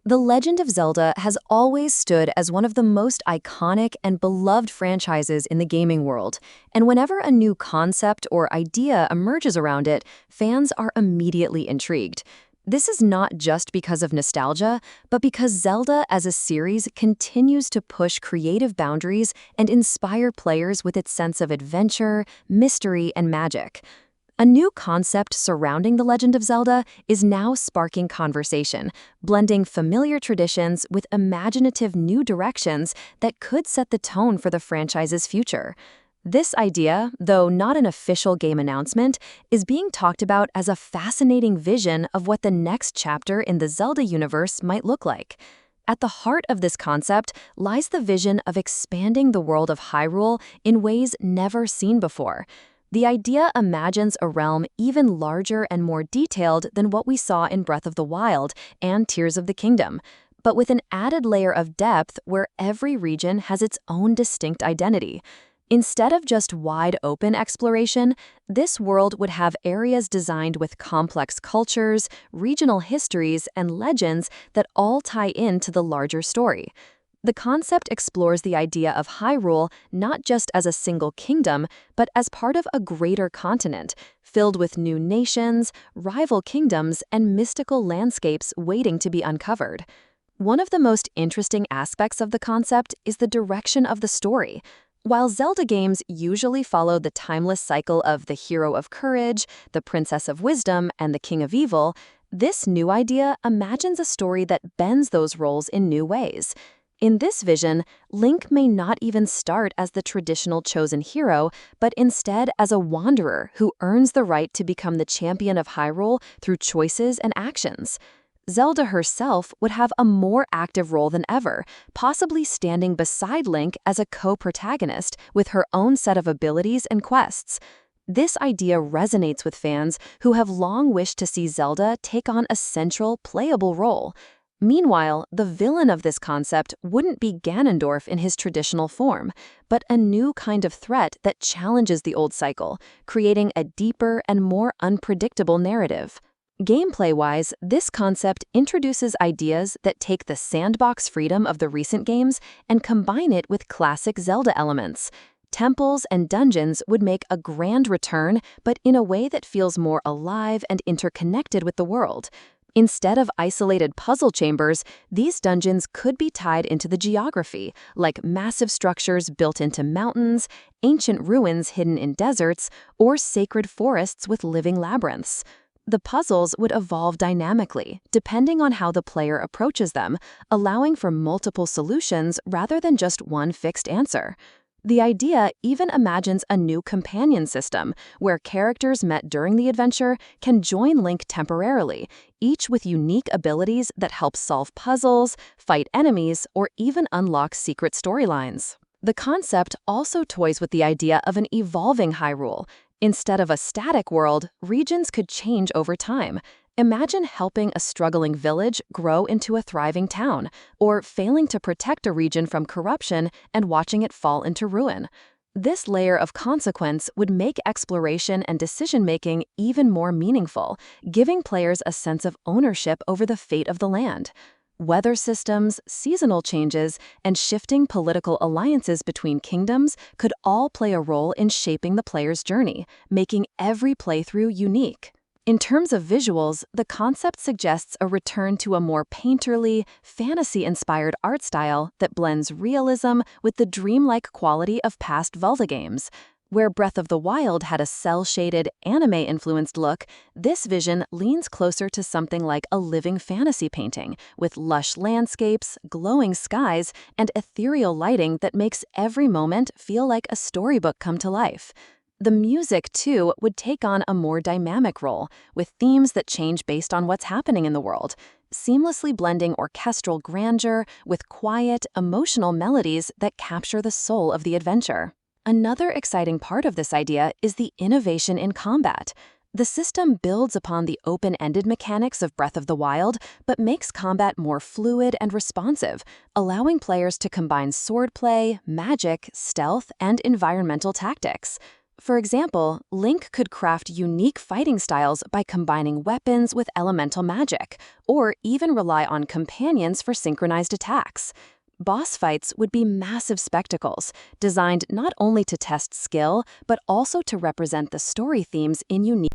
The Legend of Zelda has always stood as one of the most iconic and beloved franchises in the gaming world, and whenever a new concept or idea emerges around it, fans are immediately intrigued. This is not just because of nostalgia, but because Zelda as a series continues to push creative boundaries and inspire players with its sense of adventure, mystery, and magic. A new concept surrounding The Legend of Zelda is now sparking conversation, blending familiar traditions with imaginative new directions that could set the tone for the franchise's future. This idea, though not an official game announcement, is being talked about as a fascinating vision of what the next chapter in the Zelda universe might look like. At the heart of this concept lies the vision of expanding the world of Hyrule in ways never seen before. The idea imagines a realm even larger and more detailed than what we saw in Breath of the Wild and Tears of the Kingdom, but with an added layer of depth where every region has its own distinct identity. Instead of just wide-open exploration, this world would have areas designed with complex cultures, regional histories, and legends that all tie into the larger story. The concept explores the idea of Hyrule not just as a single kingdom, but as part of a greater continent, filled with new nations, rival kingdoms, and mystical landscapes waiting to be uncovered. One of the most interesting aspects of the concept is the direction of the story. While Zelda games usually follow the timeless cycle of the hero of courage, the princess of wisdom, and the king of evil, this new idea imagines a story that bends those roles in new ways. In this vision, Link may not even start as the traditional chosen hero, but instead as a wanderer who earns the right to become the champion of Hyrule through choices and actions. Zelda herself would have a more active role than ever, possibly standing beside Link as a co-protagonist with her own set of abilities and quests. This idea resonates with fans who have long wished to see Zelda take on a central, playable role. Meanwhile, the villain of this concept wouldn't be Ganondorf in his traditional form, but a new kind of threat that challenges the old cycle, creating a deeper and more unpredictable narrative. Gameplay-wise, this concept introduces ideas that take the sandbox freedom of the recent games and combine it with classic Zelda elements. Temples and dungeons would make a grand return, but in a way that feels more alive and interconnected with the world. Instead of isolated puzzle chambers, these dungeons could be tied into the geography, like massive structures built into mountains, ancient ruins hidden in deserts, or sacred forests with living labyrinths. The puzzles would evolve dynamically, depending on how the player approaches them, allowing for multiple solutions rather than just one fixed answer. The idea even imagines a new companion system, where characters met during the adventure can join Link temporarily, each with unique abilities that help solve puzzles, fight enemies, or even unlock secret storylines. The concept also toys with the idea of an evolving Hyrule. Instead of a static world, regions could change over time. Imagine helping a struggling village grow into a thriving town, or failing to protect a region from corruption and watching it fall into ruin. This layer of consequence would make exploration and decision-making even more meaningful, giving players a sense of ownership over the fate of the land. Weather systems, seasonal changes, and shifting political alliances between kingdoms could all play a role in shaping the player's journey, making every playthrough unique. In terms of visuals, the concept suggests a return to a more painterly, fantasy-inspired art style that blends realism with the dreamlike quality of past Zelda games. Where Breath of the Wild had a cel-shaded, anime-influenced look, this vision leans closer to something like a living fantasy painting, with lush landscapes, glowing skies, and ethereal lighting that makes every moment feel like a storybook come to life. The music, too, would take on a more dynamic role, with themes that change based on what's happening in the world, seamlessly blending orchestral grandeur with quiet, emotional melodies that capture the soul of the adventure. Another exciting part of this idea is the innovation in combat. The system builds upon the open-ended mechanics of Breath of the Wild, but makes combat more fluid and responsive, allowing players to combine swordplay, magic, stealth, and environmental tactics. For example, Link could craft unique fighting styles by combining weapons with elemental magic, or even rely on companions for synchronized attacks. Boss fights would be massive spectacles, designed not only to test skill, but also to represent the story themes in unique